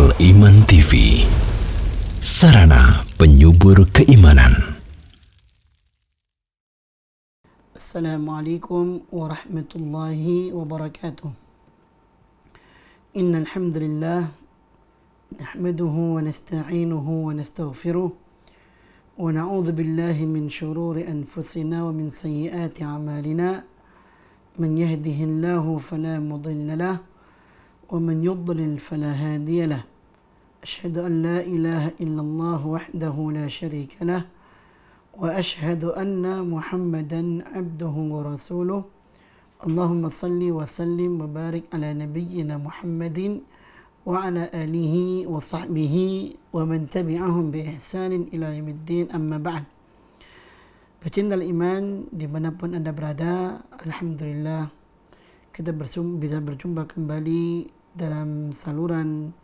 Al-Iman TV, sarana penyubur keimanan. Assalamualaikum warahmatullahi wabarakatuh. Innal hamdalillah nahmaduhu wa nasta'inuhu wa nastaghfiruh wa na'udzu billahi min shururi anfusina wa min sayyiati a'malina. Man yahdihillahu fala mudilla lahu wa man yudlil fala hadiya lahu. Asyhadu an la ilaha illallah wahdahu la syarika lahu wa asyhadu anna Muhammadan abduhu wa rasuluh. Allahumma salli wa sallim wa barik ala nabiyyina Muhammadin wa ala alihi wa sahbihi wa man tabi'ahum bi ihsanin ila yaumiddin, amma ba'd. Pecinta iman dimanapun Anda berada, alhamdulillah kita bisa berjumpa kembali dalam saluran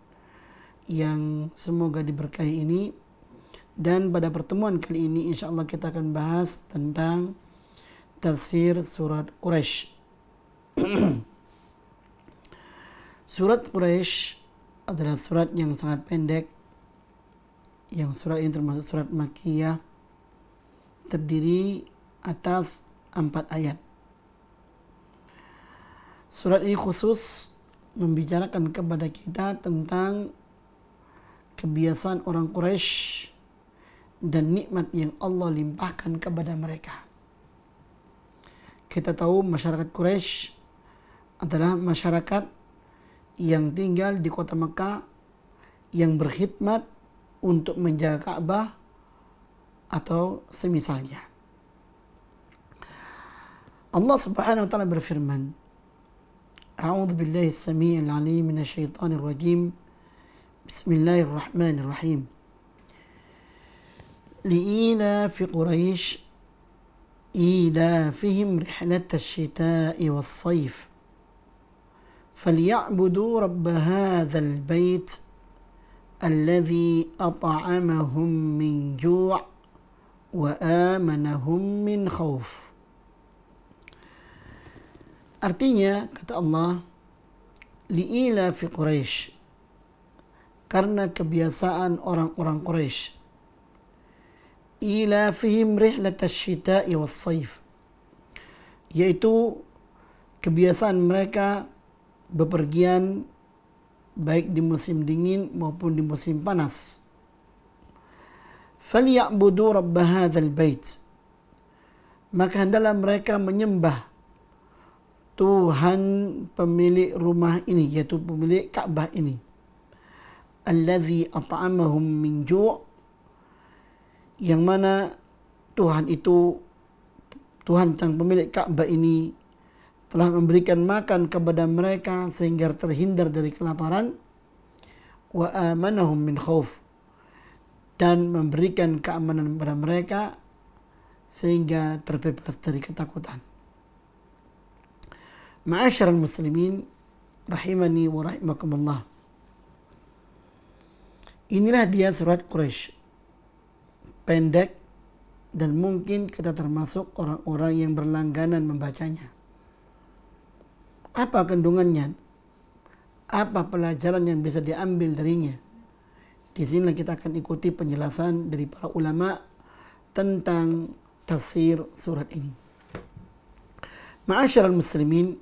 yang semoga diberkahi ini. Dan pada pertemuan kali ini insya Allah kita akan bahas tentang tafsir surat Quraisy. Surat Quraisy adalah surat yang sangat pendek, yang surat ini termasuk surat Makkiyah, terdiri atas 4 ayat. Surat ini khusus membicarakan kepada kita tentang kebiasaan orang Quraisy dan nikmat yang Allah limpahkan kepada mereka. Kita tahu masyarakat Quraisy adalah masyarakat yang tinggal di kota Mekah, yang berkhidmat untuk menjaga Ka'bah atau semisalnya. Allah Subhanahu wa taala berfirman, A'udzu billahi as-sami'il 'alim minasyaitonir rajim. Bismillahirrahmanirrahim. Li'ilafi Quraisy إيلافهم رحلة الشتاء والصيف فليعبدوا رب هذا البيت الذي أطعمهم من جوع وآمنهم من خوف. Artinya, kata Allah, li'ilafi Quraisy, karena kebiasaan orang-orang Quraisy, ilafihim rihlat asy-syita'i was-saif, yaitu kebiasaan mereka bepergian baik di musim dingin maupun di musim panas. Falyabudu rabb hadzal bait, maka hendaklah mereka menyembah Tuhan pemilik rumah ini, yaitu pemilik Ka'bah ini. Allazi at'amahum min ju', yang mana Tuhan sang pemilik Ka'bah ini telah memberikan makan kepada mereka sehingga terhindar dari kelaparan. Wa amanahum min khauf, dan memberikan keamanan kepada mereka sehingga terbebas dari ketakutan. Ma'asyiral muslimin rahimani wa rahimakumullah. Inilah dia surat Quraisy. Pendek, dan mungkin kita termasuk orang-orang yang berlangganan membacanya. Apa kandungannya? Apa pelajaran yang bisa diambil darinya? Di sini kita akan ikuti penjelasan dari para ulama tentang tafsir surat ini. Ma'asyiral muslimin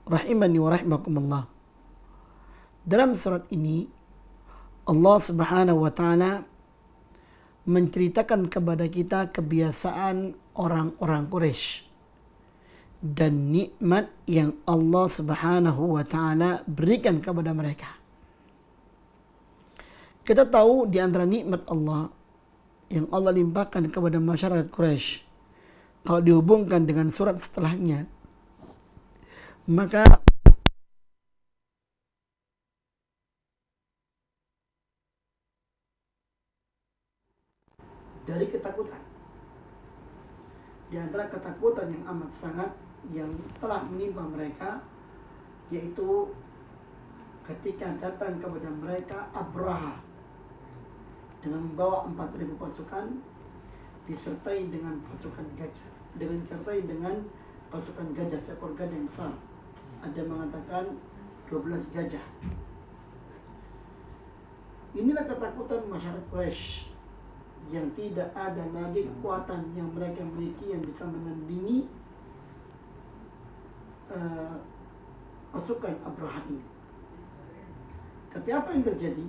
rahimani wa rahimakumullah. Dalam surat ini Allah Subhanahu wa taala menceritakan kepada kita kebiasaan orang-orang Quraisy dan nikmat yang Allah Subhanahu wa taala berikan kepada mereka. Kita tahu di antara nikmat Allah yang Allah limpahkan kepada masyarakat Quraisy, kalau dihubungkan dengan surat setelahnya, maka dari ketakutan. Di antara ketakutan yang amat sangat yang telah menimpa mereka, yaitu ketika datang kepada mereka Abraha dengan membawa 4.000 pasukan disertai dengan pasukan gajah, pasukan gajah, seekor gajah yang besar. Ada mengatakan 12 gajah. Inilah ketakutan masyarakat Quraisy, yang tidak ada lagi kekuatan yang mereka miliki yang bisa menandingi pasukan Abraha ini. Tapi apa yang terjadi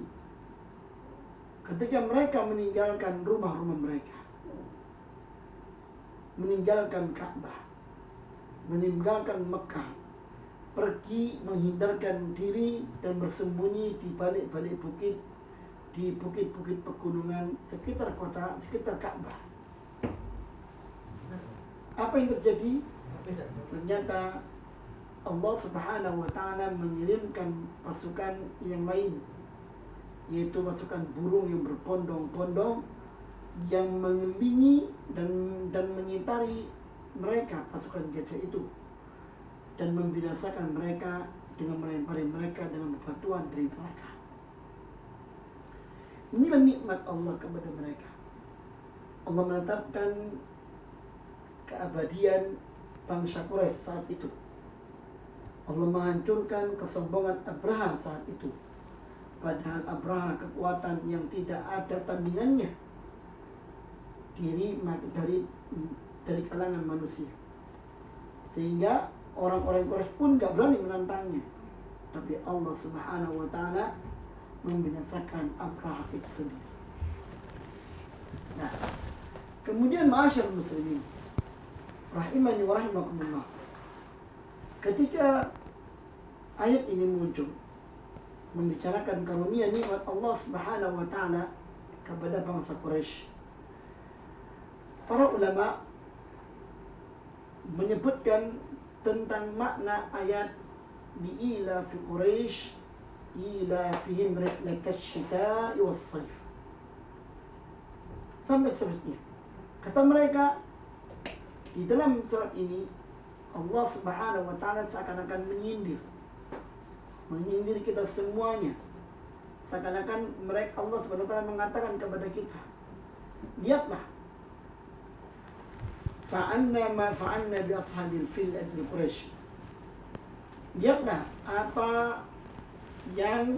ketika mereka meninggalkan rumah-rumah mereka, meninggalkan Ka'bah, meninggalkan Mekah, pergi menghindarkan diri dan bersembunyi di balik-balik bukit, di bukit-bukit pegunungan sekitar kota, sekitar Ka'bah. Apa yang terjadi? Ternyata Allah Subhanahu wa Ta'ala mengirimkan pasukan yang lain, yaitu pasukan burung yang berbondong-bondong yang mengelilingi dan mengitari mereka, pasukan gajah itu, dan membinasakan mereka dengan melempari mereka dengan bebatuan dari mereka. Inilah nikmat Allah kepada mereka. Allah menetapkan keabadian bangsa Quraisy saat itu. Allah menghancurkan kesombongan Abraha saat itu. Padahal Abraha kekuatan yang tidak ada tandingannya dari kalangan manusia. Sehingga orang-orang Quraisy pun gak berani menantangnya. Tapi Allah Subhanahu wa Ta'ala membinasakan Abraha itu sendiri. Nah, kemudian ma'asyar muslimin rahimani wa rahimakumullah, ketika ayat ini muncul membicarakan karunia nikmat Allah Subhanahu wa Ta'ala kepada bangsa Quraisy, para ulama menyebutkan tentang makna ayat li'ila fi Quraisy ila fihim rihlatash syita'i was-sayf sampai seterusnya. Kata mereka, di dalam surat ini Allah Subhanahu wa Ta'ala seakan-akan menyindir kita semuanya. Seakan-akan mereka, Allah Subhanahu wa Ta'ala mengatakan kepada kita, lihatlah, fa'anna ma fa'anna bi ashabil fil ajli Quraisy. Lihatlah apa yang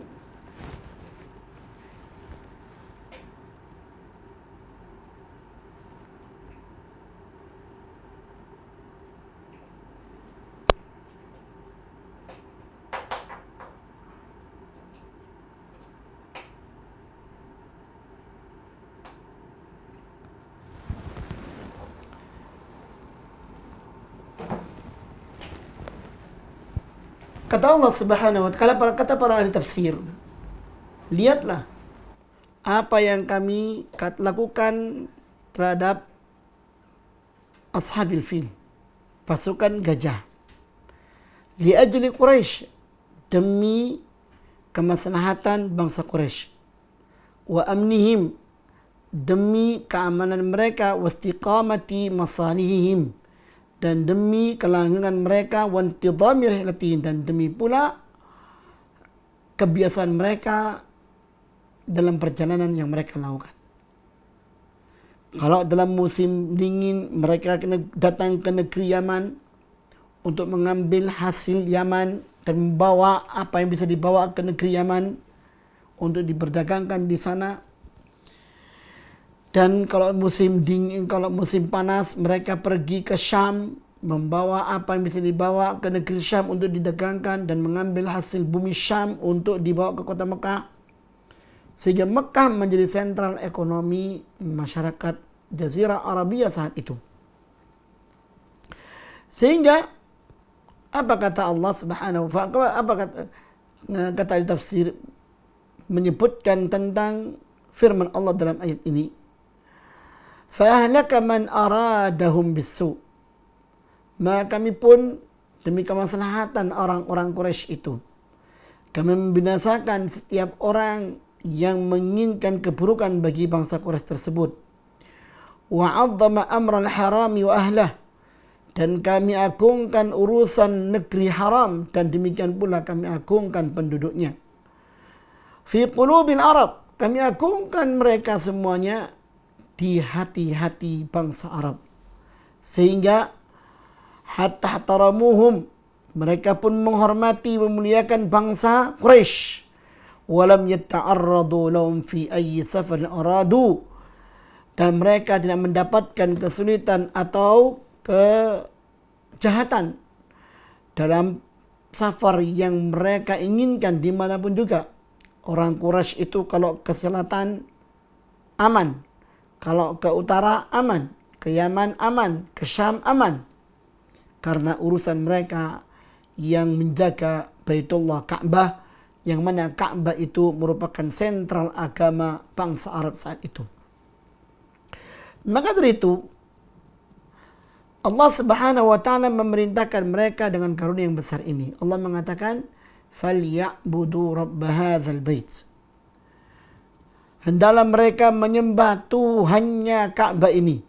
kata Allah Subhanahu wa Ta'ala, kata para ahli tafsir, lihatlah apa yang kami lakukan terhadap ashabil fil, pasukan gajah, li ajli Quraisy, demi kemaslahatan bangsa Quraisy, wa amnihim, demi keamanan mereka, wastiqamati masalihihim, dan demi kelanggengan mereka, wantidhami rihlatihim, dan demi pula kebiasaan mereka dalam perjalanan yang mereka lakukan. Kalau dalam musim dingin mereka datang ke negeri Yaman untuk mengambil hasil Yaman dan membawa apa yang bisa dibawa ke negeri Yaman untuk diperdagangkan di sana. Dan kalau musim dingin, kalau musim panas, mereka pergi ke Syam, membawa apa yang bisa dibawa ke negeri Syam untuk didagangkan dan mengambil hasil bumi Syam untuk dibawa ke kota Mekah. Sehingga Mekah menjadi sentral ekonomi masyarakat Jazirah Arabia saat itu. Sehingga apa kata Allah Subhanahu wa Ta'ala, apa kata di tafsir menyebutkan tentang firman Allah dalam ayat ini, فَأَهْلَكَ مَنْ أَرَادَهُمْ بِالسُّوءِ, maka kami pun demi kemaslahatan orang-orang Quraisy itu, kami membinasakan setiap orang yang menginginkan keburukan bagi bangsa Quraisy tersebut. وَعَظَّمَ أَمْرَ الْحَرَامِ وَأَهْلَهِ, dan kami agungkan urusan negeri haram dan demikian pula kami agungkan penduduknya. فِي قُلُوبِ الْعَرَبِ, kami agungkan mereka semuanya di hati-hati bangsa Arab, sehingga hatta taramuhum, mereka pun menghormati, memuliakan bangsa Quraisy, walam yata'arradu lahum fi ayyi safarin aradu, dan mereka tidak mendapatkan kesulitan atau kejahatan dalam safar yang mereka inginkan dimanapun juga. Orang Quraisy itu kalau ke selatan aman, kalau ke utara aman, ke Yaman aman, ke Syam aman. Karena urusan mereka yang menjaga Baitullah Ka'bah, yang mana Ka'bah itu merupakan sentral agama bangsa Arab saat itu. Maka dari itu Allah Subhanahu wa taala memerintahkan mereka dengan karunia yang besar ini. Allah mengatakan, "Falyabudu rabb hadzal bait." Hendaklah mereka menyembah Tuhannya Ka'bah ini.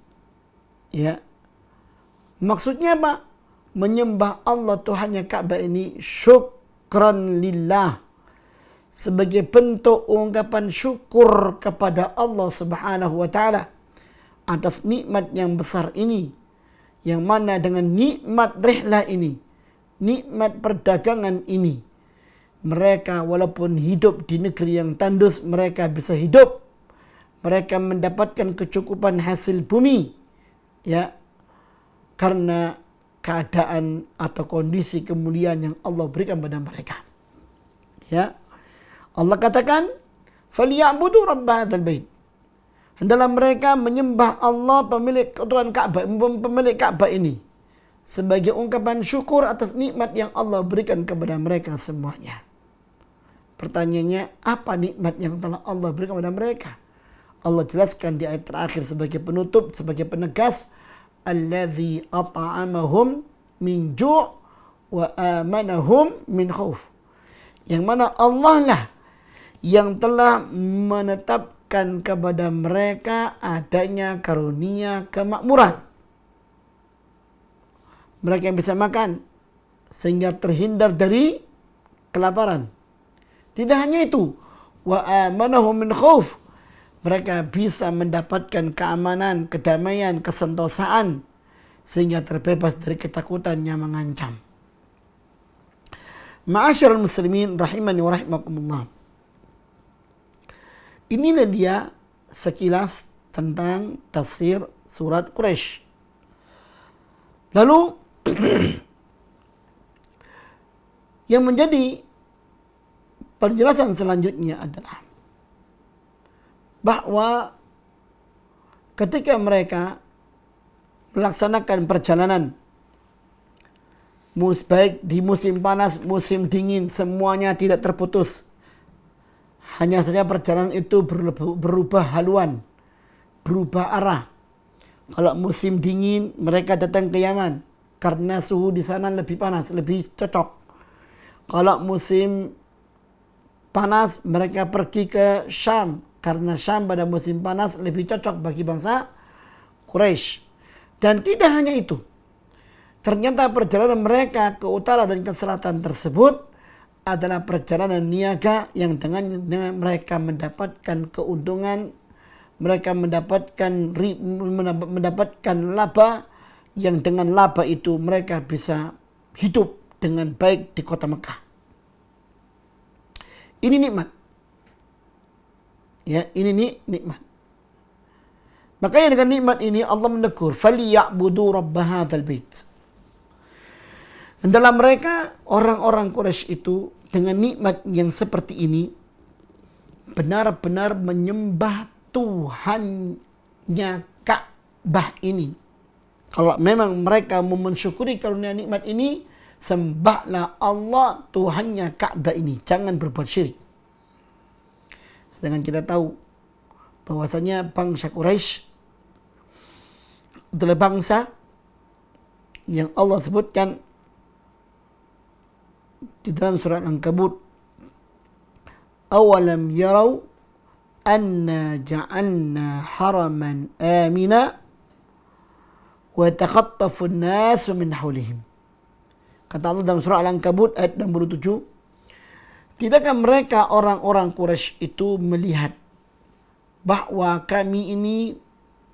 Ya. Maksudnya apa? Menyembah Allah Tuhannya Ka'bah ini syukran lillah, sebagai bentuk ungkapan syukur kepada Allah Subhanahu wa taala atas nikmat yang besar ini, yang mana dengan nikmat rihlah ini, nikmat perdagangan ini, mereka walaupun hidup di negeri yang tandus, mereka bisa hidup, mereka mendapatkan kecukupan hasil bumi, ya, karena keadaan atau kondisi kemuliaan yang Allah berikan pada mereka. Ya, Allah katakan, "Falyabudu rabb hadzal bait." Hendaklah mereka menyembah Allah pemilik Tuhan Ka'bah, pemilik Ka'bah ini, sebagai ungkapan syukur atas nikmat yang Allah berikan kepada mereka semuanya. Pertanyaannya, apa nikmat yang telah Allah berikan kepada mereka? Allah jelaskan di ayat terakhir sebagai penutup, sebagai penegas, "Alladzi at'amahum min ju' wa amanahum min khauf." Yang mana Allah lah yang telah menetapkan kepada mereka adanya karunia kemakmuran. Mereka yang bisa makan sehingga terhindar dari kelaparan. Tidak hanya itu, wa amanahum min khauf. Mereka bisa mendapatkan keamanan, kedamaian, kesentosaan sehingga terbebas dari ketakutan yang mengancam. Ma'asyiral muslimin rahimani wa rahimakumullah. Inilah dia sekilas tentang tafsir surat Quraisy. Lalu yang menjadi penjelasan selanjutnya adalah bahwa ketika mereka melaksanakan perjalanan, baik di musim panas, musim dingin, semuanya tidak terputus. Hanya saja perjalanan itu berubah haluan, berubah arah. Kalau musim dingin, mereka datang ke Yaman karena suhu di sana lebih panas, lebih cocok. Kalau musim panas, mereka pergi ke Syam karena Syam pada musim panas lebih cocok bagi bangsa Quraisy. Dan tidak hanya itu, ternyata perjalanan mereka ke utara dan ke selatan tersebut adalah perjalanan niaga yang dengan mereka mendapatkan keuntungan, mereka mendapatkan laba, yang dengan laba itu mereka bisa hidup dengan baik di kota Mekah. Ini nikmat. Ya, ini nikmat. Makanya dengan nikmat ini Allah menegur, "Falyabudu rabb hadzal bait." Dalam mereka, orang-orang Quraisy itu dengan nikmat yang seperti ini benar-benar menyembah Tuhannya Ka'bah ini. Kalau memang mereka mau mensyukuri karunia nikmat ini, sembahlah Allah Tuhannya Ka'bah ini. Jangan berbuat syirik. Sedangkan kita tahu bahwasanya bangsa Quraisy adalah bangsa yang Allah sebutkan di dalam surat Al-Ankabut, "Awalam yarau anna ja'alna haraman amina wa takhattafu an-nasu min hawlihim." Kata Allah dalam surah Al-Ankabut ayat 67, tidakkah mereka orang-orang Quraisy itu melihat bahwa kami ini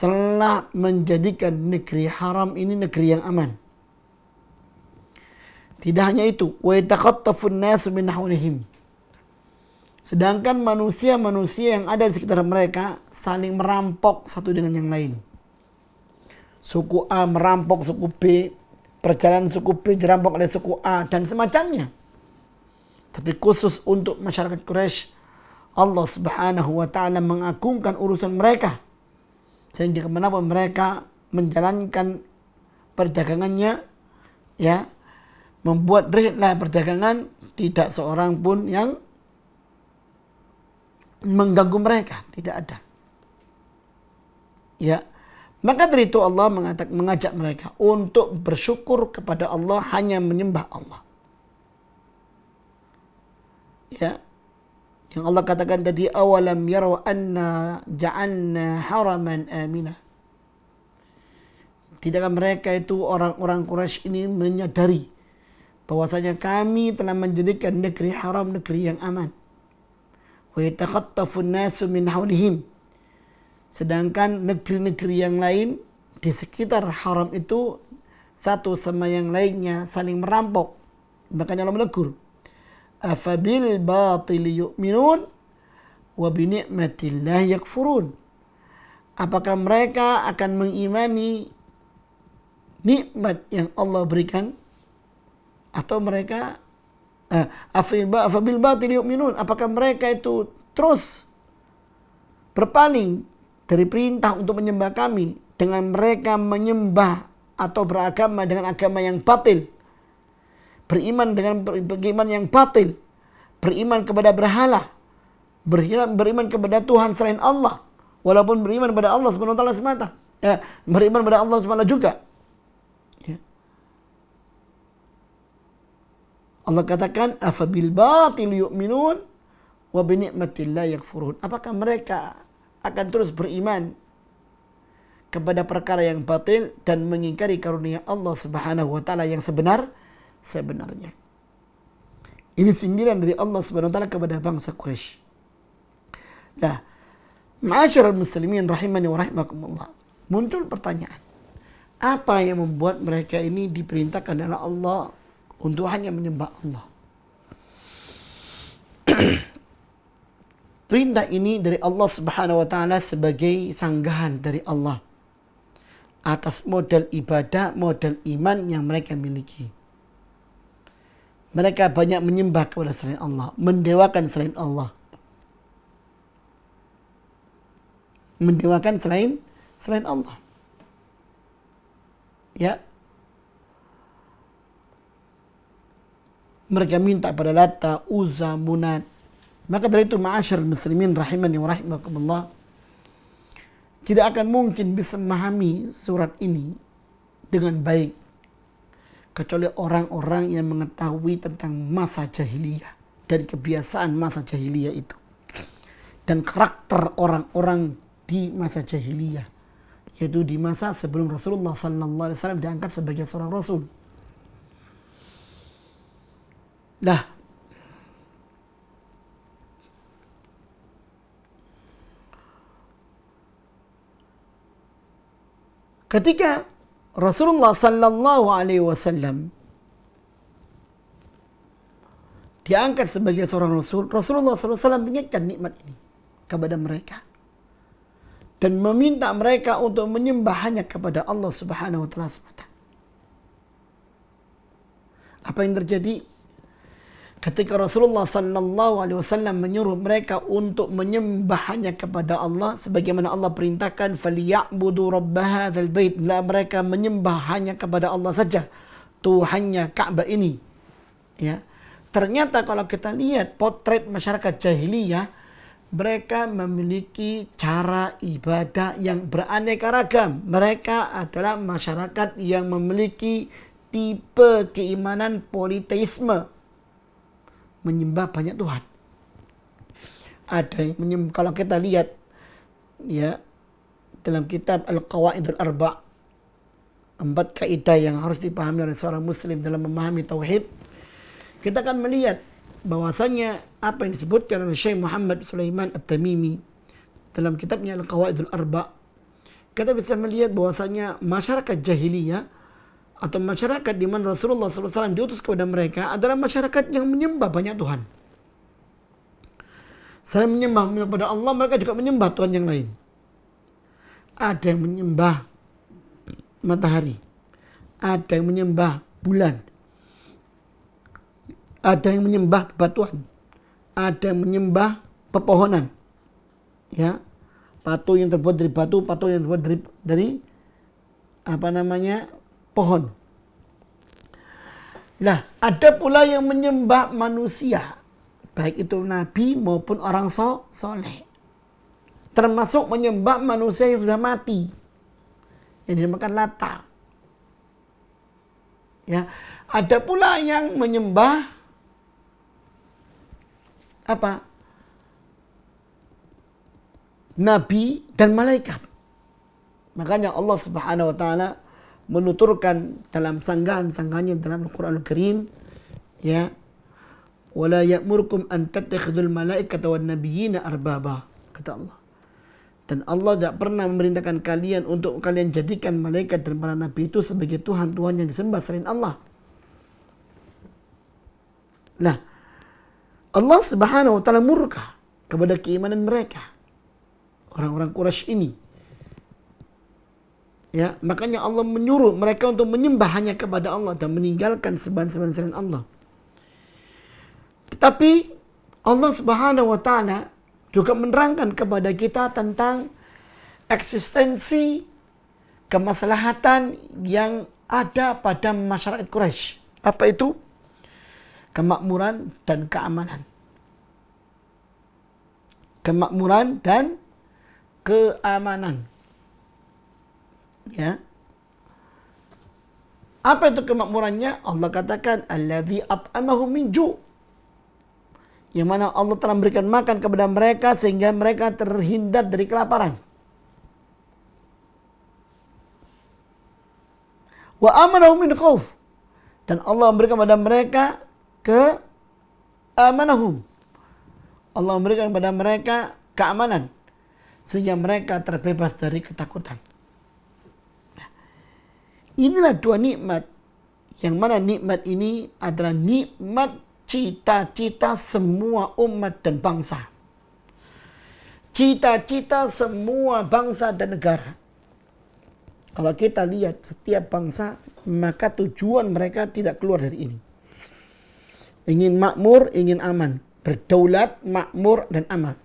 telah menjadikan negeri haram ini negeri yang aman. Tidak hanya itu, wa yatakhattafun nasu min hawlihim, Sedangkan manusia-manusia yang ada di sekitar mereka saling merampok satu dengan yang lain. Suku A merampok suku B, perjalanan suku B dirampok oleh suku A, dan semacamnya. Tapi khusus untuk masyarakat Quraisy, Allah Subhanahu wa taala mengagungkan urusan mereka. Sehingga kemanapun mereka menjalankan perdagangannya, ya, membuat rihlah perdagangan, tidak seorang pun yang mengganggu mereka, tidak ada. Ya, maka dari itu Allah mengajak mereka untuk bersyukur kepada Allah, hanya menyembah Allah. Ya, yang Allah katakan tadi, awalam yaraw anna ja'alna haraman amina. Tidakkah mereka itu orang-orang Quraisy ini menyadari bahwasanya kami telah menjadikan negeri haram negeri yang aman. Wa yatakhattafu an-nasu min hawlihim. Sedangkan negeri-negeri yang lain di sekitar haram itu satu sama yang lainnya saling merampok. Makanya Allah menegur, afabil batili yu'minun wa bi ni'matillah yakfurun. Apakah mereka akan mengimani nikmat yang Allah berikan, atau mereka afabil batili yu'minun, apakah mereka itu terus berpaling dari perintah untuk menyembah kami dengan mereka menyembah atau beragama dengan agama yang batil, beriman dengan beriman yang batil, beriman kepada berhala, beriman kepada Tuhan selain Allah, walaupun beriman kepada Allah Subhanahu wa taala semata, beriman kepada Allah Subhanahu juga. Ya. Allah katakan afabil batil yu'minun wa bi ni'matillah yakfurun. Apakah mereka akan terus beriman kepada perkara yang batil dan mengingkari karunia Allah Subhanahu wa taala yang sebenarnya. Ini sindiran dari Allah Subhanahu wa taala kepada bangsa Quraisy. Nah, ma'asyiral muslimin rahimani wa rahimakumullah. Muncul pertanyaan, apa yang membuat mereka ini diperintahkan oleh Allah untuk hanya menyembah Allah? Perintah ini dari Allah Subhanahu wa taala sebagai sanggahan dari Allah atas modal ibadah, modal iman yang mereka miliki. Mereka banyak menyembah kepada selain Allah, mendewakan selain Allah. Mendewakan selain Allah. Ya. Mereka minta pada Lata, Uzza, Munat. Maka dari itu ma'asyar muslimin rahimani wa rahimakumullah, tidak akan mungkin bisa memahami surat ini dengan baik kecuali orang-orang yang mengetahui tentang masa jahiliyah dan kebiasaan masa jahiliyah itu dan karakter orang-orang di masa jahiliyah, yaitu di masa sebelum Rasulullah sallallahu alaihi wasallam diangkat sebagai seorang rasul. Lah, ketika Rasulullah sallallahu alaihi wasallam diangkat sebagai seorang rasul, Rasulullah sallallahu alaihi wasallam mengingatkan nikmat ini kepada mereka dan meminta mereka untuk menyembah hanya kepada Allah Subhanahu wa taala semata. Apa yang terjadi ketika Rasulullah sallallahu alaihi wasallam menyuruh mereka untuk menyembah hanya kepada Allah sebagaimana Allah perintahkan, falyabudu rabb hadzal bait, la, mereka menyembah hanya kepada Allah saja, Tuhannya Ka'bah ini. Ya. Ternyata kalau kita lihat potret masyarakat jahiliyah, mereka memiliki cara ibadah yang beraneka ragam. Mereka adalah masyarakat yang memiliki tipe keimanan politeisme, menyembah banyak Tuhan. Ada yang menyembah, kalau kita lihat ya dalam kitab Al-Qawaidul Arba', 4 kaidah yang harus dipahami oleh seorang muslim dalam memahami tauhid, kita akan melihat bahwasanya apa yang disebutkan oleh Syekh Muhammad Sulaiman At-Tamimi dalam kitabnya Al-Qawaidul Arba', kita bisa melihat bahwasanya masyarakat jahiliyah atau masyarakat di mana Rasulullah SAW diutus kepada mereka adalah masyarakat yang menyembah banyak Tuhan. Selain menyembah kepada Allah, mereka juga menyembah Tuhan yang lain. Ada yang menyembah matahari, ada yang menyembah bulan, ada yang menyembah bebatuan, ada yang menyembah pepohonan, ya, patung yang terbuat dari batu, patung yang terbuat dari pohon. Nah, ada pula yang menyembah manusia, baik itu nabi maupun orang soleh. Termasuk menyembah manusia yang sudah mati, yang dinamakan Lata. Ya, ada pula yang menyembah nabi dan malaikat. Makanya Allah Subhanahu wa taala menuturkan dalam sanggahan-sanggahannya dalam Al-Qur'anul Karim, ya, wala ya'murukum an tattakhidul malaikata wan nabiyyina arbaba, kata Allah. Dan Allah tidak pernah memerintahkan kalian untuk kalian jadikan malaikat dan para nabi itu sebagai Tuhan-Tuhan yang disembah selain Allah. Nah, Allah Subhanahu wa taala murka kepada keimanan mereka, orang-orang Quraisy ini. Ya, makanya Allah menyuruh mereka untuk menyembah hanya kepada Allah dan meninggalkan sembahan-sembahan selain Allah. Tetapi Allah Subhanahu wa taala juga menerangkan kepada kita tentang eksistensi kemaslahatan yang ada pada masyarakat Quraisy. Apa itu? Kemakmuran dan keamanan. Kemakmuran dan keamanan. Ya. Apa itu kemakmurannya? Allah katakan alladzi at'amahum min ju'. Yang mana Allah telah memberikan makan kepada mereka sehingga mereka terhindar dari kelaparan. Wa amanahum min khauf. Dan Allah memberikan kepada mereka keamanahum. Allah memberikan kepada mereka keamanan sehingga mereka terbebas dari ketakutan. Inilah dua nikmat, yang mana nikmat ini adalah nikmat cita-cita semua umat dan bangsa. Cita-cita semua bangsa dan negara. Kalau kita lihat setiap bangsa, maka tujuan mereka tidak keluar dari ini. Ingin makmur, ingin aman. Berdaulat, makmur, dan aman.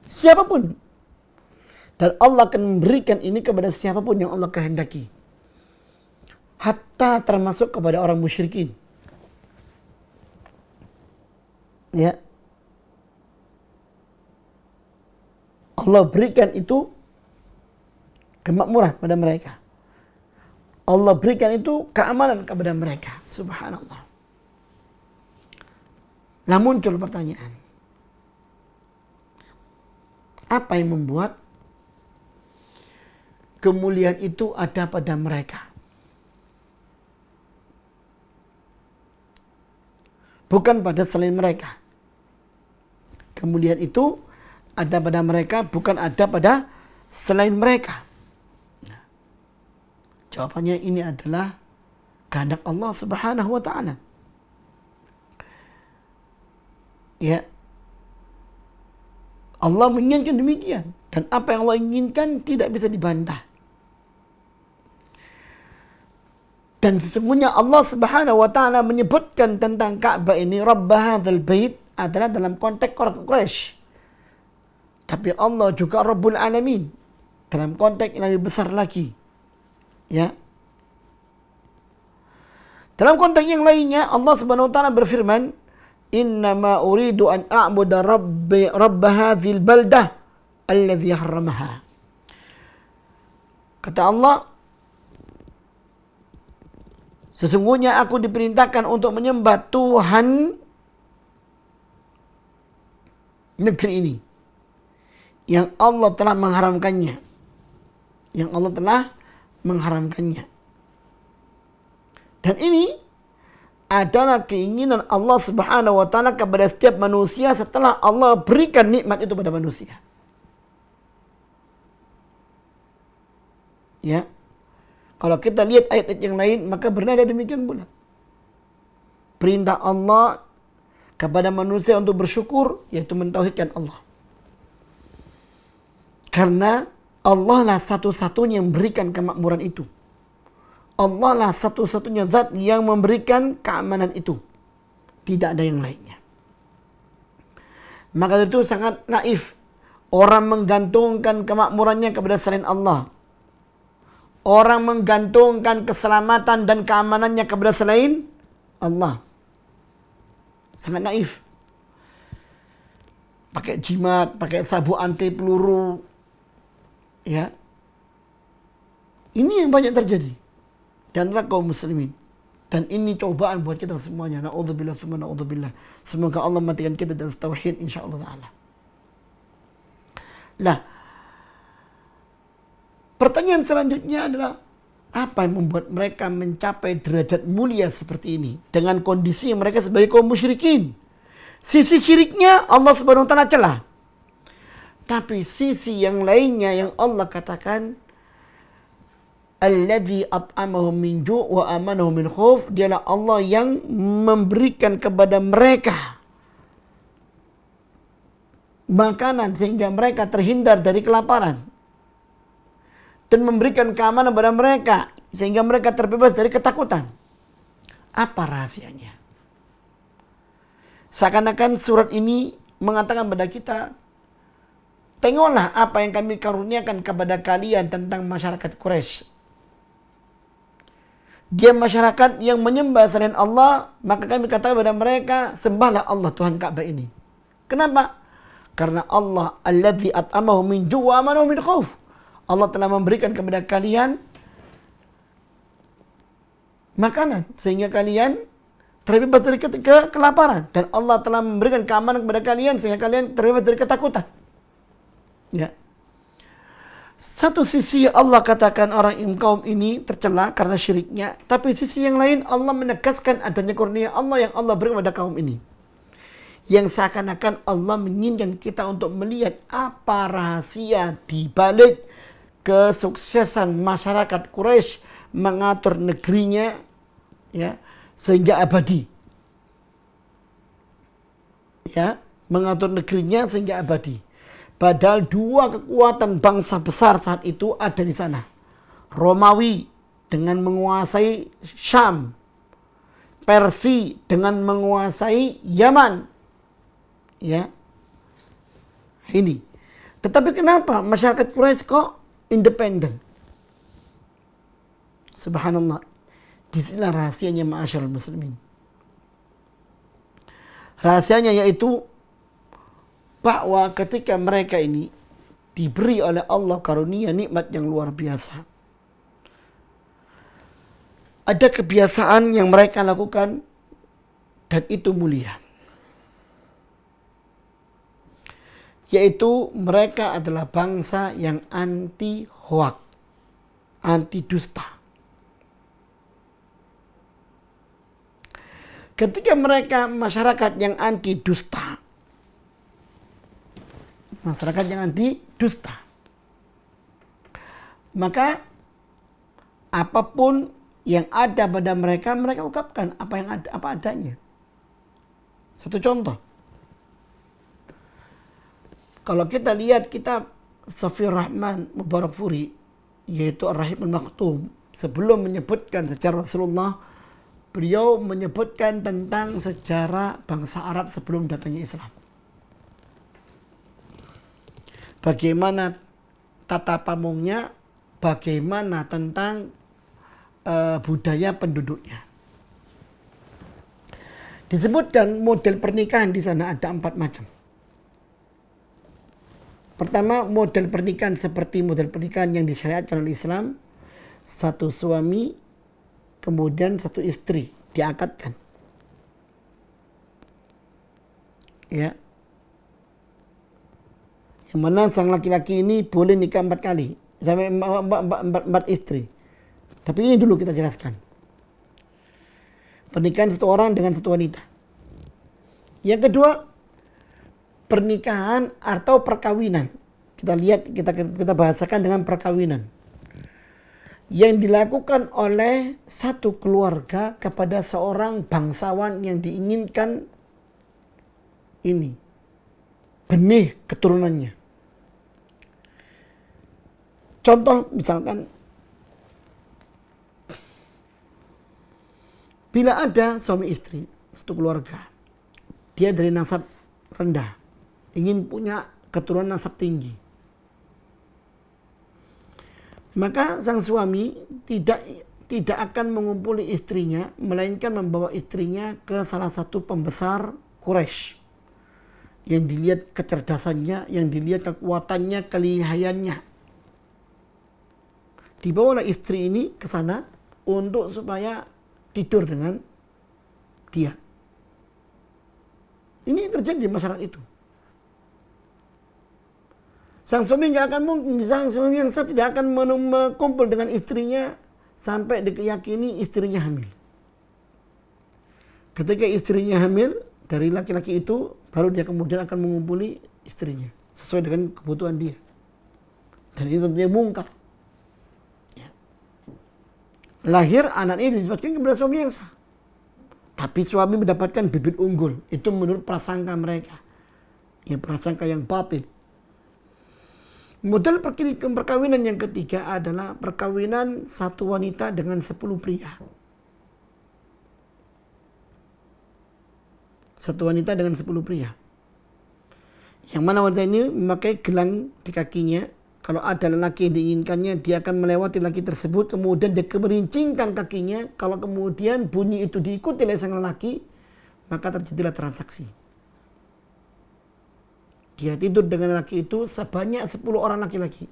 Siapapun. Dan Allah akan memberikan ini kepada siapapun yang Allah kehendaki. Hatta termasuk kepada orang musyrikin. Ya. Allah berikan itu kemakmuran pada mereka. Allah berikan itu keamanan kepada mereka. Subhanallah. Lah muncul pertanyaan. Apa yang membuat kemuliaan itu ada pada mereka? Bukan pada selain mereka. Kemuliaan itu ada pada mereka, bukan ada pada selain mereka. Jawabannya ini adalah kehendak Allah Subhanahu wa taala. Ya. Allah menginginkan demikian, dan apa yang Allah inginkan tidak bisa dibantah. Dan sesungguhnya Allah Subhanahu wa taala menyebutkan tentang Ka'bah ini, Rabb hadzal bait, adalah dalam konteks orang Quraisy. Tapi Allah juga Rabbul Alamin dalam konteks yang lebih besar lagi. Ya. Dalam konteks yang lainnya Allah Subhanahu wa taala berfirman, "Innama uridu an a'budu rabb hadzal baldah alladzi harramaha." Kata Allah, sesungguhnya aku diperintahkan untuk menyembah Tuhan negeri ini yang Allah telah mengharamkannya. Yang Allah telah mengharamkannya. Dan ini adalah keinginan Allah Subhanahu wa taala kepada setiap manusia setelah Allah berikan nikmat itu pada manusia. Ya. Kalau kita lihat ayat-ayat yang lain, maka bernada demikian pula. Perintah Allah kepada manusia untuk bersyukur, yaitu mentauhidkan Allah. Karena Allah lah satu-satunya yang memberikan kemakmuran itu. Allah lah satu-satunya zat yang memberikan keamanan itu. Tidak ada yang lainnya. Maka itu sangat naif orang menggantungkan kemakmurannya kepada selain Allah. Orang menggantungkan keselamatan dan keamanannya kepada selain Allah. Sangat naif. Pakai jimat, pakai sabuk anti peluru. Ya. Ini yang banyak terjadi di antara kaum muslimin. Dan ini cobaan buat kita semuanya. Na'udzubillah, summa na'udzubillah. Semoga Allah matikan kita dan tauhid insyaallah ta'ala. Nah, pertanyaan selanjutnya adalah apa yang membuat mereka mencapai derajat mulia seperti ini dengan kondisi mereka sebagai kaum musyrikin. Sisi syiriknya Allah Subhanahu wa taala celah. Tapi sisi yang lainnya yang Allah katakan alladzi at'amahum min ju' wa amanahum min khauf, dialah Allah yang memberikan kepada mereka makanan sehingga mereka terhindar dari kelaparan dan memberikan keamanan kepada mereka sehingga mereka terbebas dari ketakutan. Apa rahasianya? Seakan-akan surat ini mengatakan kepada kita, tengoklah apa yang kami karuniakan kepada kalian tentang masyarakat Quraisy. Dia masyarakat yang menyembah selain Allah, maka kami katakan kepada mereka, sembahlah Allah Tuhan Ka'bah ini. Kenapa? Karena Allah alladzi at'amahum min ju' wa amanahum min khauf. Allah telah memberikan kepada kalian makanan sehingga kalian terbebas dari kelaparan, dan Allah telah memberikan keamanan kepada kalian sehingga kalian terbebas dari ketakutan. Ya. Satu sisi Allah katakan orang kaum ini tercela karena syiriknya, tapi sisi yang lain Allah menegaskan adanya kurnia Allah yang Allah beri kepada kaum ini. Yang seakan-akan Allah menginginkan kita untuk melihat apa rahasia di balik kesuksesan masyarakat Quraisy mengatur negerinya, ya, sehingga abadi. Ya, mengatur negerinya sehingga abadi. Padahal dua kekuatan bangsa besar saat itu ada di sana. Romawi dengan menguasai Syam. Persia dengan menguasai Yaman. Ya. Ini. Tetapi kenapa masyarakat Quraisy kok independen? Subhanallah. Disinilah rahasianya ma'asyarul muslimin. Rahasianya yaitu bahwa ketika mereka ini diberi oleh Allah karunia nikmat yang luar biasa, ada kebiasaan yang mereka lakukan dan itu mulia, yaitu mereka adalah bangsa yang anti hoak, anti dusta. Ketika mereka masyarakat yang anti dusta, masyarakat yang anti dusta, maka apapun yang ada pada mereka, mereka ungkapkan apa yang ada, apa adanya. Satu contoh, kalau kita lihat kitab Safiur Rahman Mubarakfuri, yaitu Ar-Rahim Al-Maktum, sebelum menyebutkan sejarah Rasulullah, beliau menyebutkan tentang sejarah bangsa Arab sebelum datangnya Islam. Bagaimana tata pamongnya, bagaimana tentang budaya penduduknya. Disebutkan model pernikahan di sana ada 4 macam. Pertama, model pernikahan seperti model pernikahan yang disyariatkan oleh Islam. 1 suami, kemudian 1 istri diakadkan. Ya. Yang mana sang laki-laki ini boleh nikah 4 kali. Sampai 4 istri. Tapi ini dulu kita jelaskan. Pernikahan 1 orang dengan 1 wanita. Yang kedua, pernikahan atau perkawinan. Kita lihat, kita bahasakan dengan perkawinan. Yang dilakukan oleh satu keluarga kepada seorang bangsawan yang diinginkan ini benih keturunannya. Contoh misalkan, bila ada suami istri, satu keluarga, dia dari nasab rendah, ingin punya keturunan nasab tinggi, maka sang suami tidak akan mengumpuli istrinya, melainkan membawa istrinya ke salah satu pembesar Quraisy yang dilihat kecerdasannya, yang dilihat kekuatannya, kelihayannya. Dibawalah istri ini ke sana untuk supaya tidur dengan dia. Ini yang terjadi di masyarakat itu. Sang suami yang sah tidak akan berkumpul dengan istrinya sampai diyakini istrinya hamil. Ketika istrinya hamil dari laki-laki itu, baru dia kemudian akan mengumpuli istrinya sesuai dengan kebutuhan dia. Dan ini tentunya mungkar. Ya. Lahir anak ini disebabkan kepada suami yang sah. Tapi suami mendapatkan bibit unggul. Itu menurut prasangka mereka. Ya, prasangka yang batil. Model perkawinan yang ketiga adalah perkawinan satu wanita dengan 10 pria. Satu wanita dengan 10 pria. Yang mana wanita ini memakai gelang di kakinya. Kalau ada lelaki yang diinginkannya, dia akan melewati lelaki tersebut. Kemudian dia merincingkan kakinya. Kalau kemudian bunyi itu diikuti oleh sang lelaki, maka terjadilah transaksi. Dia tidur dengan laki itu sebanyak 10 orang laki-laki.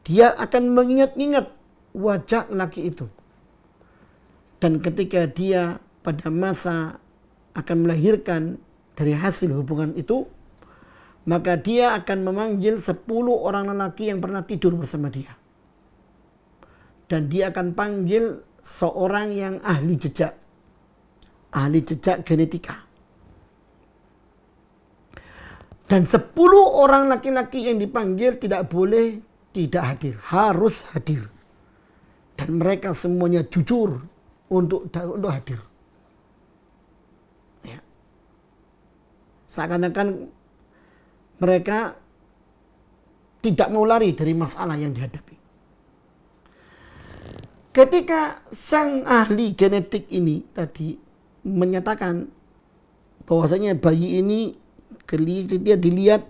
Dia akan mengingat-ingat wajah laki itu. Dan ketika dia pada masa akan melahirkan dari hasil hubungan itu, maka dia akan memanggil 10 orang lelaki yang pernah tidur bersama dia. Dan dia akan panggil seorang yang ahli jejak genetika. Dan 10 orang laki-laki yang dipanggil tidak boleh tidak hadir. Harus hadir. Dan mereka semuanya jujur untuk hadir. Ya. Seakan-akan mereka tidak mau lari dari masalah yang dihadapi. Ketika sang ahli genetik ini tadi menyatakan bahwasanya bayi ini dia dilihat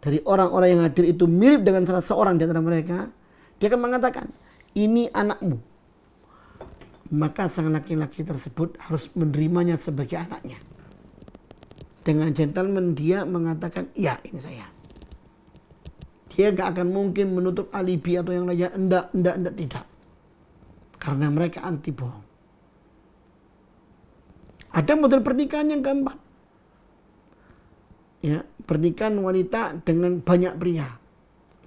dari orang-orang yang hadir itu mirip dengan salah seorang di antara mereka, dia akan mengatakan, ini anakmu. Maka sang laki-laki tersebut harus menerimanya sebagai anaknya. Dengan gentleman dia mengatakan, iya ini saya. Dia gak akan mungkin menutup alibi atau yang lainnya, enggak, tidak. Karena mereka anti bohong. Ada model pernikahan yang keempat. Ya, pernikahan wanita dengan banyak pria.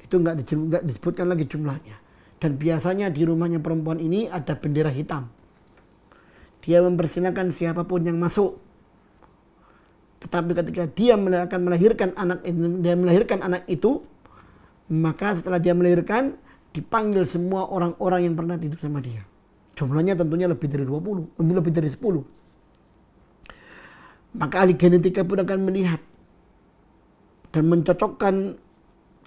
Itu enggak disebutkan lagi jumlahnya. Dan biasanya di rumahnya perempuan ini ada bendera hitam. Dia mempersilahkan siapapun yang masuk. Tetapi ketika dia akan melahirkan anak itu, maka setelah dia melahirkan, dipanggil semua orang-orang yang pernah tidur sama dia. Jumlahnya tentunya lebih dari 20, lebih dari 10. Maka ahli genetika pun akan melihat dan mencocokkan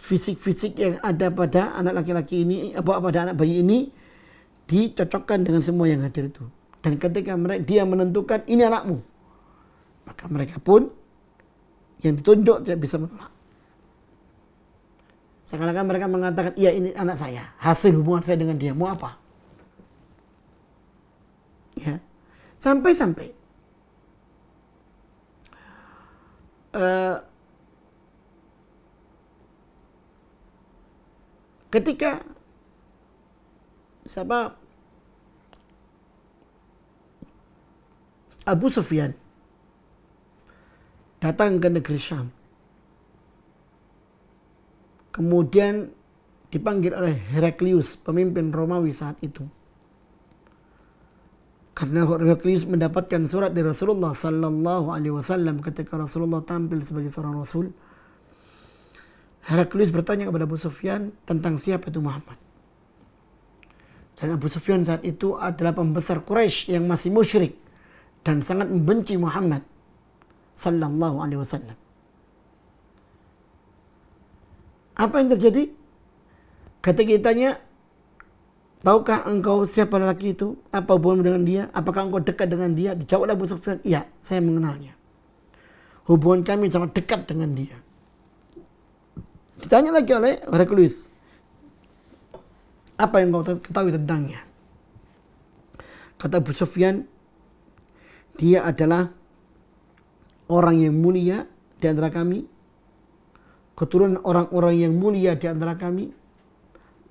fisik-fisik yang ada pada anak laki-laki ini, pada anak bayi ini, dicocokkan dengan semua yang hadir itu. Dan ketika dia menentukan ini anakmu, maka mereka pun yang ditunjuk tidak bisa menolak. Seakan-akan mereka mengatakan, iya ini anak saya, hasil hubungan saya dengan dia, mau apa? Ya, sampai-sampai ketika Abu Sufyan datang ke negeri Syam, kemudian dipanggil oleh Heraklius, pemimpin Romawi saat itu. Karena Heraklius mendapatkan surat dari Rasulullah sallallahu alaihi wasallam ketika Rasulullah tampil sebagai seorang rasul. Heraklius bertanya kepada Abu Sufyan tentang siapa itu Muhammad. Dan Abu Sufyan saat itu adalah pembesar Quraisy yang masih musyrik dan sangat membenci Muhammad. sallallahu alaihi wasallam. Apa yang terjadi? Ketika ditanya, tahukah engkau siapa lelaki itu? Apa hubunganmu dengan dia? Apakah engkau dekat dengan dia? Dijawab oleh Abu Sufyan, iya, saya mengenalnya. Hubungan kami sangat dekat dengan dia. Ditanya lagi oleh Heraklius, apa yang kau ketahui tentangnya? Kata Abu Sufyan, dia adalah orang yang mulia di antara kami, keturunan orang-orang yang mulia di antara kami,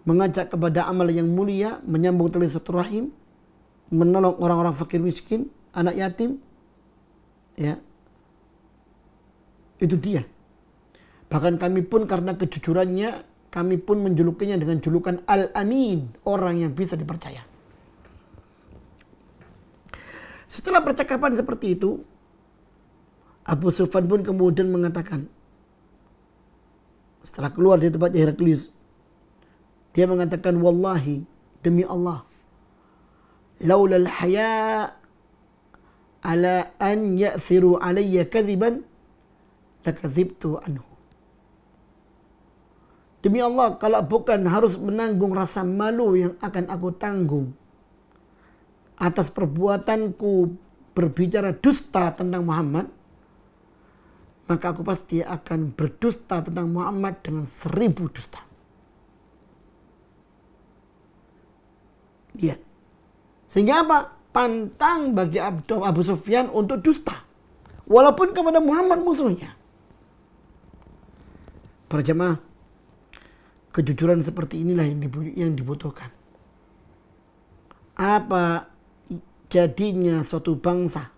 mengajak kepada amal yang mulia, menyambung tali silaturahim, menolong orang-orang fakir miskin, anak yatim. Ya. Itu dia. Bahkan kami pun karena kejujurannya, kami pun menjulukinya dengan julukan Al-Amin, orang yang bisa dipercaya. Setelah percakapan seperti itu, Abu Sufyan pun kemudian mengatakan, setelah keluar dari tempat Heraklius, dia mengatakan, wallahi, demi Allah, laula al-haya ala an ya'thiru alayya kadhiban lakadzibtu anhu. Demi Allah, kalau bukan harus menanggung rasa malu yang akan aku tanggung atas perbuatanku berbicara dusta tentang Muhammad, maka aku pasti akan berdusta tentang Muhammad dengan 1000 dusta. Lihat. Sehingga apa? Pantang bagi Abu Sufyan untuk dusta. Walaupun kepada Muhammad musuhnya. Para jemaah, kejujuran seperti inilah yang dibutuhkan. Apa jadinya suatu bangsa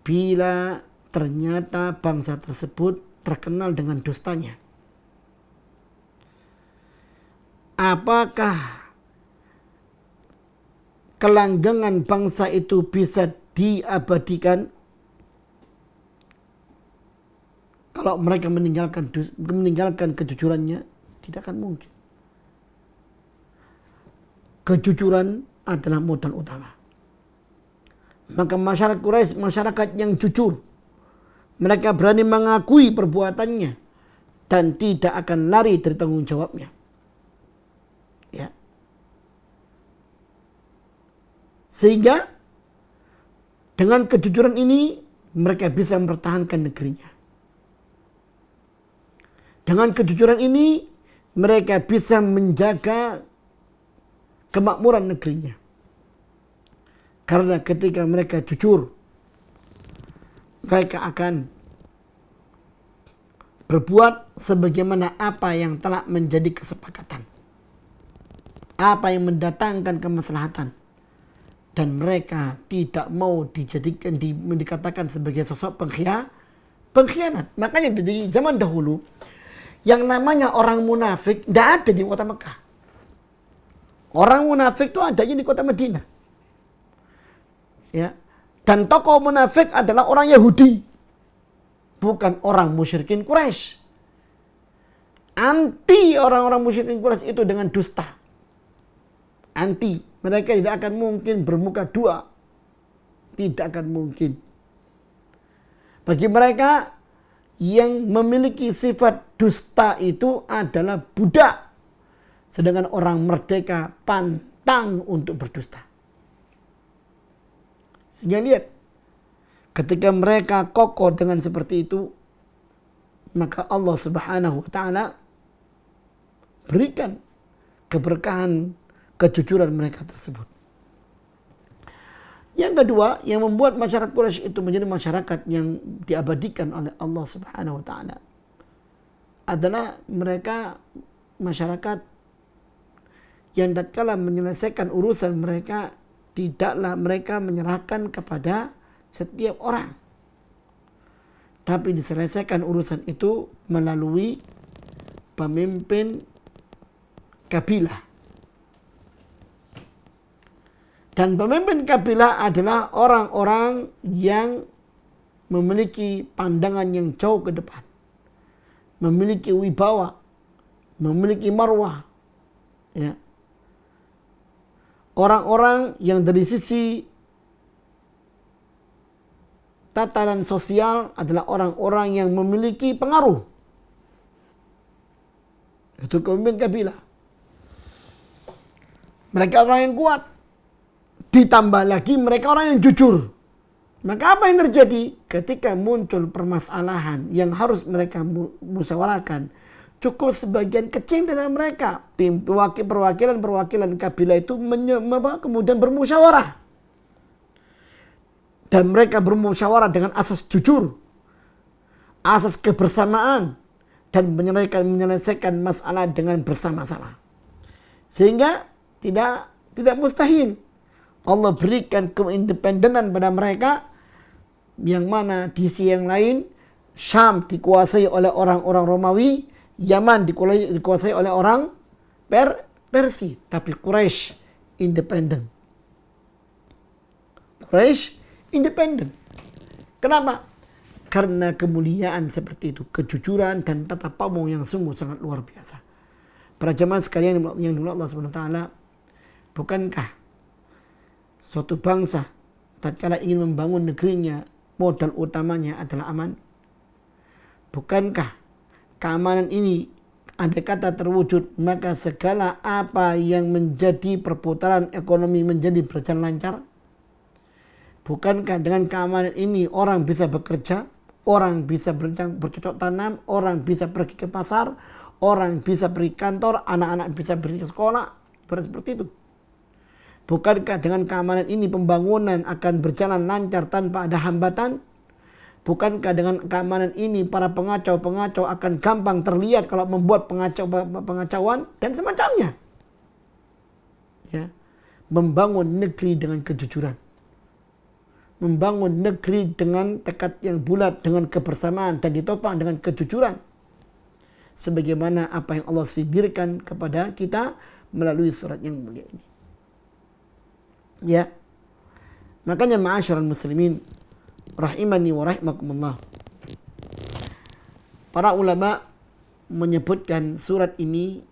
bila ternyata bangsa tersebut terkenal dengan dustanya? Apakah kelanggengan bangsa itu bisa diabadikan kalau mereka meninggalkan kejujurannya? Tidak akan mungkin. Kejujuran adalah modal utama. Maka masyarakat Quraisy, masyarakat yang jujur, mereka berani mengakui perbuatannya dan tidak akan lari dari tanggung jawabnya. Ya. Sehingga dengan kejujuran ini mereka bisa mempertahankan negerinya. Dengan kejujuran ini mereka bisa menjaga kemakmuran negerinya. Karena ketika mereka jujur, mereka akan berbuat sebagaimana apa yang telah menjadi kesepakatan. Apa yang mendatangkan kemaslahatan. Dan mereka tidak mau dikatakan sebagai sosok pengkhianat. Makanya di zaman dahulu, yang namanya orang munafik tidak ada di kota Mekah. Orang munafik itu adanya di kota Madinah. Ya. Dan tokoh munafik adalah orang Yahudi, bukan orang musyrikin Quraisy. Anti orang-orang musyrikin Quraisy itu dengan dusta. Anti. Mereka tidak akan mungkin bermuka dua. Tidak akan mungkin. Bagi mereka yang memiliki sifat dusta itu adalah budak. Sedangkan orang merdeka pantang untuk berdusta. Sehingga lihat, ketika mereka kokoh dengan seperti itu, maka Allah Subhanahu wa Ta'ala berikan keberkahan kejujuran mereka tersebut. Yang kedua, yang membuat masyarakat Quraisy itu menjadi masyarakat yang diabadikan oleh Allah Subhanahu wa Ta'ala adalah mereka masyarakat yang tatkala menyelesaikan urusan mereka, tidaklah mereka menyerahkan kepada setiap orang, tapi diselesaikan urusan itu melalui pemimpin kabilah. Dan pemimpin kabilah adalah orang-orang yang memiliki pandangan yang jauh ke depan, memiliki wibawa, memiliki marwah, ya. Orang-orang yang dari sisi tatanan sosial adalah orang-orang yang memiliki pengaruh. Itu pemimpin kabilah. Mereka orang yang kuat. Ditambah lagi mereka orang yang jujur. Maka apa yang terjadi? Ketika muncul permasalahan yang harus mereka musyawarahkan, cukup sebagian kecil dari mereka, perwakilan kabilah itu kemudian bermusyawarah. Dan mereka bermusyawarah dengan asas jujur, asas kebersamaan, dan menyelesaikan masalah dengan bersama-sama. Sehingga tidak mustahil Allah berikan keindependenan pada mereka, yang mana di sisi yang lain Syam dikuasai oleh orang-orang Romawi, Yaman dikuasai oleh orang Persia, tapi Quraisy independen. Quraisy independen. Kenapa? Karena kemuliaan seperti itu, kejujuran dan tata pamong yang sungguh sangat luar biasa. Para jemaah sekalian yang dimuliakan Allah Subhanahu wa taala, bukankah suatu bangsa tatkala ingin membangun negerinya, modal utamanya adalah aman? Bukankah keamanan ini andai kata terwujud, maka segala apa yang menjadi perputaran ekonomi menjadi berjalan lancar? Bukankah dengan keamanan ini orang bisa bekerja, orang bisa bercocok tanam, orang bisa pergi ke pasar, orang bisa pergi kantor, anak-anak bisa pergi ke sekolah, seperti itu. Bukankah dengan keamanan ini pembangunan akan berjalan lancar tanpa ada hambatan? Bukankah dengan keamanan ini para pengacau-pengacau akan gampang terlihat kalau membuat pengacauan dan semacamnya? Ya. Membangun negeri dengan kejujuran. Membangun negeri dengan tekad yang bulat, dengan kebersamaan dan ditopang dengan kejujuran. Sebagaimana apa yang Allah sindirkan kepada kita melalui surat yang mulia ini. Ya. Makanya ma'asyiral muslimin rahimani wa rahimakumullah, para ulama menyebutkan surat ini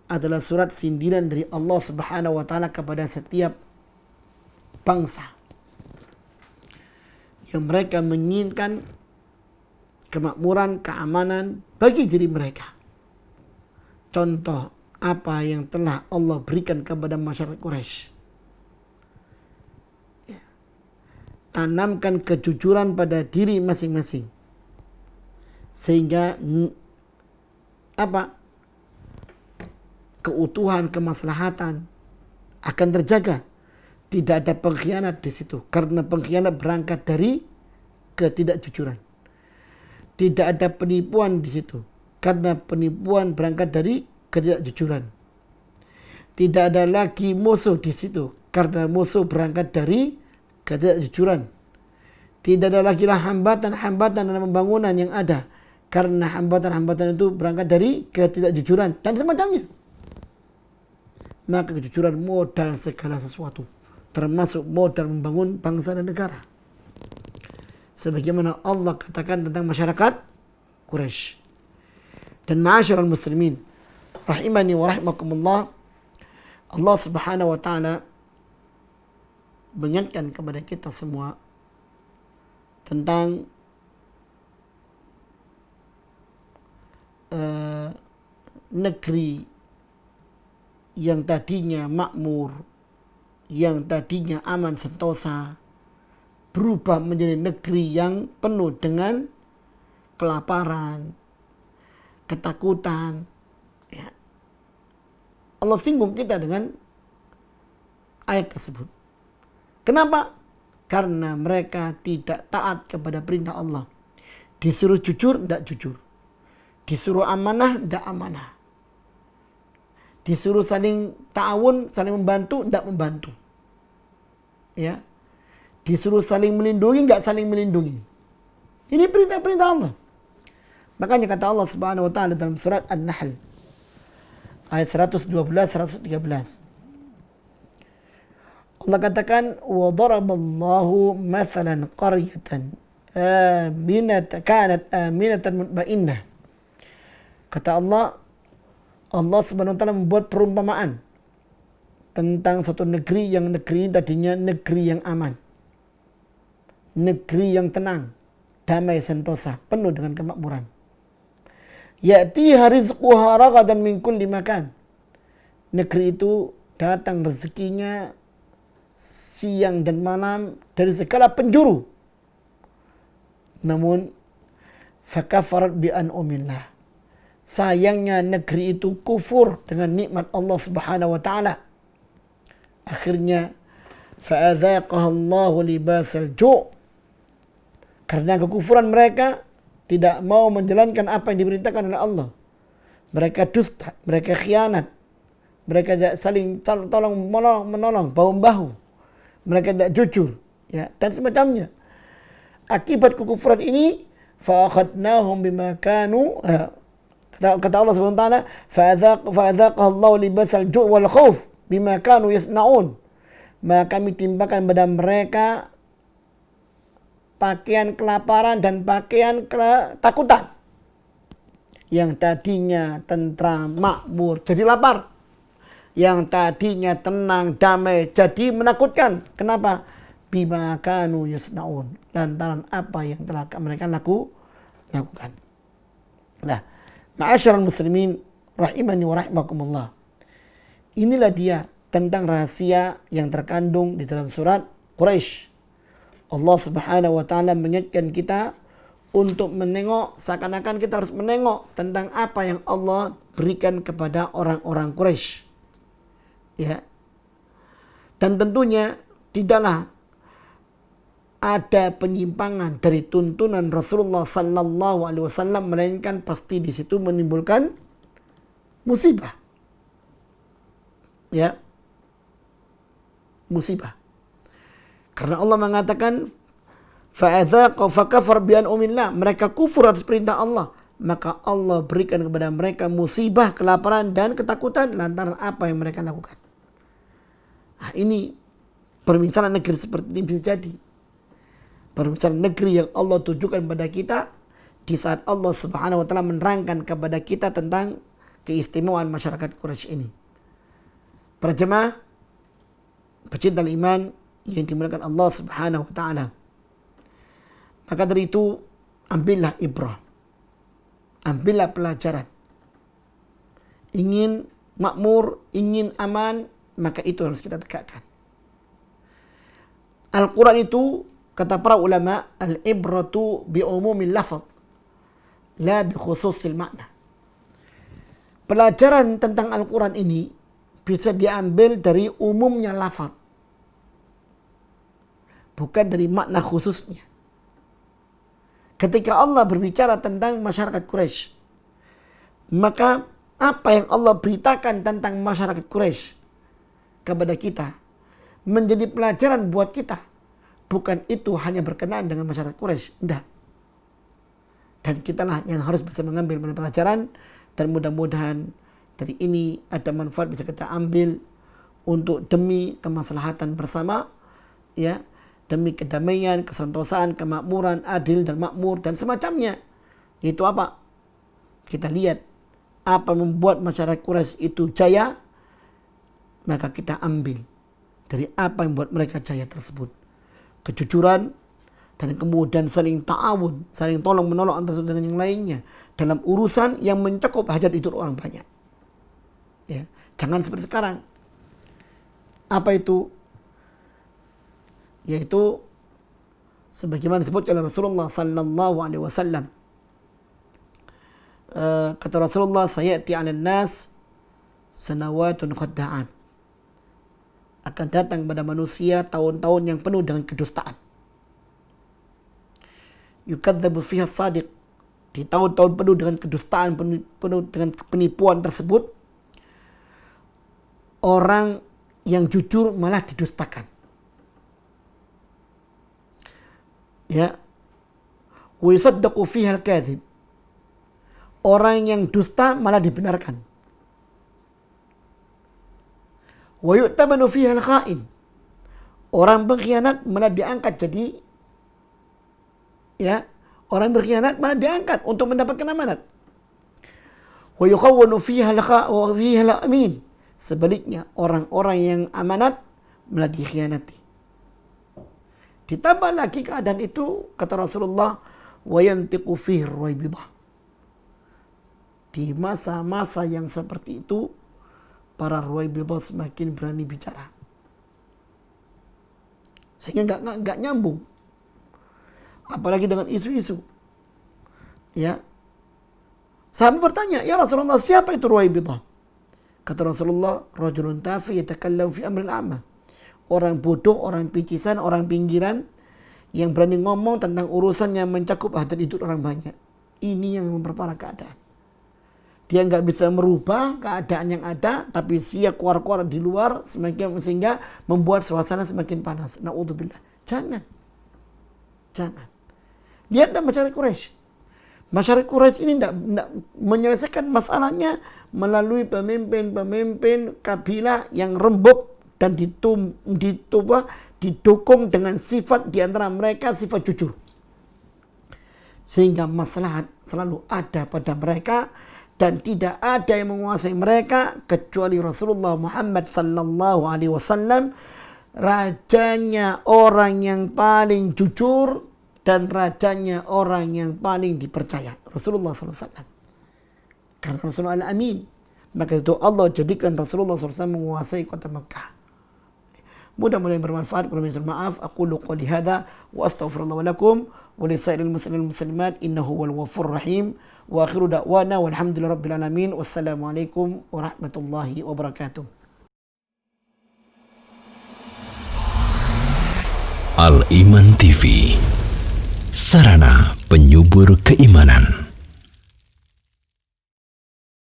adalah surat sindiran dari Allah Subhanahu wa taala kepada setiap bangsa yang mereka menginginkan kemakmuran, keamanan bagi diri mereka. Contoh apa yang telah Allah berikan kepada masyarakat Quraisy. Tanamkan kejujuran pada diri masing-masing, sehingga keutuhan, kemaslahatan akan terjaga. Tidak ada pengkhianat di situ, karena pengkhianat berangkat dari ketidakjujuran. Tidak ada penipuan di situ, karena penipuan berangkat dari ketidakjujuran. Tidak ada lagi musuh di situ, karena musuh berangkat dari ketidakjujuran. Tidak ada lagi hambatan-hambatan dalam pembangunan yang ada, karena hambatan-hambatan itu berangkat dari ketidakjujuran dan semacamnya. Maka kejujuran modal segala sesuatu, termasuk modal membangun bangsa dan negara. Sebagaimana Allah katakan tentang masyarakat Quraisy. Dan ma'asyiral muslimin rahimani wa rahimakumullah, Allah Subhanahu wa taala mengingatkan kepada kita semua tentang negeri yang tadinya makmur, yang tadinya aman sentosa, berubah menjadi negeri yang penuh dengan kelaparan, ketakutan. Ya. Allah singgung kita dengan ayat tersebut. Kenapa? Karena mereka tidak taat kepada perintah Allah. Disuruh jujur, tidak jujur. Disuruh amanah, tidak amanah. Disuruh saling ta'awun, saling membantu, tidak membantu. Ya. Disuruh saling melindungi, tidak saling melindungi. Ini perintah-perintah Allah. Makanya kata Allah Subhanahu wa taala dalam surat An-Nahl ayat 112 113. Allah katakan, wa daraballahu mathalan qaryatan kanat aminatan mutmainnah. Kata Allah Subhanahu wa taala membuat perumpamaan tentang satu negeri yang tadinya negeri yang aman, negeri yang tenang, damai sentosa, penuh dengan kemakmuran. Ya'tiha rizquha ragadan min kulli makan. Negeri itu datang rezekinya siang dan malam dari segala penjuru. Namun fakafarat bi an'umillah. Sayangnya negeri itu kufur dengan nikmat Allah Subhanahu wa taala. Akhirnya fa'adzaqaha Allahu libasal ju'. Karena kekufuran mereka tidak mau menjalankan apa yang diperintahkan oleh Allah. Mereka dusta, mereka khianat, mereka tidak saling tolong menolong, bahu-bahu. Mereka tidak jujur, ya, dan semacamnya. Akibat kekufuran ini, fa'akhadnahum bima kanu, kata Allah Subhanahu wa taala, fa'adzaqaha Allahu libasal ju' wal khauf bima kanu yasnaun. Maka kami timpakan pada mereka pakaian kelaparan dan pakaian ketakutan. Yang tadinya tentram, makmur, jadi lapar. Yang tadinya tenang, damai, jadi menakutkan. Kenapa? Bima kanu yasnaun. Lantaran apa yang telah mereka lakukan. Nah, ma'asyiral muslimin rahimani wa rahimakumullah. Inilah dia tentang rahasia yang terkandung di dalam surat Quraisy. Allah Subhanahu wa taala mengingatkan kita untuk menengok, seakan-akan kita harus menengok tentang apa yang Allah berikan kepada orang-orang Quraisy. Ya. Dan tentunya tidaklah ada penyimpangan dari tuntunan Rasulullah sallallahu alaihi wasallam, melainkan pasti di situ menimbulkan musibah. Ya. Musibah. Karena Allah mengatakan fa'adzaqa fakafar bi an'umillah, mereka kufur atas perintah Allah, maka Allah berikan kepada mereka musibah, kelaparan dan ketakutan lantaran apa yang mereka lakukan. Nah, ini permisalan negeri seperti ini bisa jadi. Permisalan negeri yang Allah tujukan pada kita di saat Allah Subhanahu wa taala menerangkan kepada kita tentang keistimewaan masyarakat Quraisy ini. Para jemaah pecinta iman yang dimuliakan Allah Subhanahu wa taala. Maka dari itu ambillah ibrah. Ambillah pelajaran. Ingin makmur, ingin aman, maka itu harus kita tegakkan. Al-Quran itu, kata para ulama, al-ibratu bi umumil lafaz, la bi khususil makna. Pelajaran tentang Al-Quran ini bisa diambil dari umumnya lafaz, bukan dari makna khususnya. Ketika Allah berbicara tentang masyarakat Quraisy, maka apa yang Allah beritakan tentang masyarakat Quraisy kepada kita menjadi pelajaran buat kita. Bukan itu hanya berkenaan dengan masyarakat Quraisy, tidak. Dan kitalah yang harus bisa mengambil pelajaran, dan mudah-mudahan dari ini ada manfaat bisa kita ambil untuk demi kemaslahatan bersama, ya, demi kedamaian, kesentosaan, kemakmuran, adil dan makmur dan semacamnya. Itu apa? Kita lihat apa membuat masyarakat Quraisy itu jaya, maka kita ambil dari apa yang membuat mereka jaya tersebut. Kejujuran dan kemudian saling ta'awun, saling tolong menolong antara satu dengan yang lainnya dalam urusan yang mencakup hajat hidup orang banyak. Ya, jangan seperti sekarang. Apa itu? Yaitu sebagaimana disebut oleh Rasulullah sallallahu alaihi wasallam. Kata Rasulullah, sayati 'alan nas sanawatun khadda'at. Akan datang pada manusia tahun-tahun yang penuh dengan kedustaan. Yukadzabu fiha as-sadiq. Di tahun-tahun penuh dengan kedustaan, penuh dengan penipuan tersebut, orang yang jujur malah didustakan. Ya. Wa yusaddaqu fiha al-kadzib. Orang yang dusta malah dibenarkan. Wa yu'tamanu fiha al-kha'in. Orang pengkhianat malah diangkat jadi, ya, orang berkhianat malah diangkat untuk mendapatkan amanat. Wa yukhawwanu fiha al-amin. Sebaliknya, orang-orang yang amanat malah dikhianati. Ditambah lagi keadaan itu, kata Rasulullah, wa yantiqu fihi Ruwaibidah. Di masa-masa yang seperti itu, para Ruwaibidah semakin berani bicara. Sehingga nggak nyambung. Apalagi dengan isu-isu. Ya. Sahabat bertanya, ya Rasulullah, siapa itu Ruwaibidah? Kata Rasulullah, rajulun tafi yatakallam fi amril amma. Orang bodoh, orang picisan, orang pinggiran yang berani ngomong tentang urusan yang mencakup hajat hidup orang banyak. Ini yang memperparah keadaan. Dia nggak bisa merubah keadaan yang ada, tapi siap keluar-keluar di luar sehingga membuat suasana semakin panas. Na'udzubillah. Jangan. Lihat masyarakat Quraisy. Masyarakat Quraisy ini tidak menyelesaikan masalahnya melalui pemimpin-pemimpin kabilah yang rembuk dan didukung dengan sifat di antara mereka sifat jujur. Sehingga maslahat selalu ada pada mereka dan tidak ada yang menguasai mereka kecuali Rasulullah Muhammad sallallahu alaihi wasallam, rajanya orang yang paling jujur dan rajanya orang yang paling dipercaya, Rasulullah sallallahu alaihi wasallam. Karena Rasulullah al-Amin, maka itu Allah jadikan Rasulullah sallallahu alaihi wasallam menguasai kota Mekah. Mudah-mudahan bermanfaat. Kurang lebih maaf. Aqulu qouli hadza wa astaghfirullah wa lakum wa lisairil muslimin muslimat innahu wal ghafurur rahim. Wa akhiru da'wana walhamdulillahi rabbil alamin. Wassalamualaikum warahmatullahi wabarakatuh. Al Iman TV, sarana penyubur keimanan.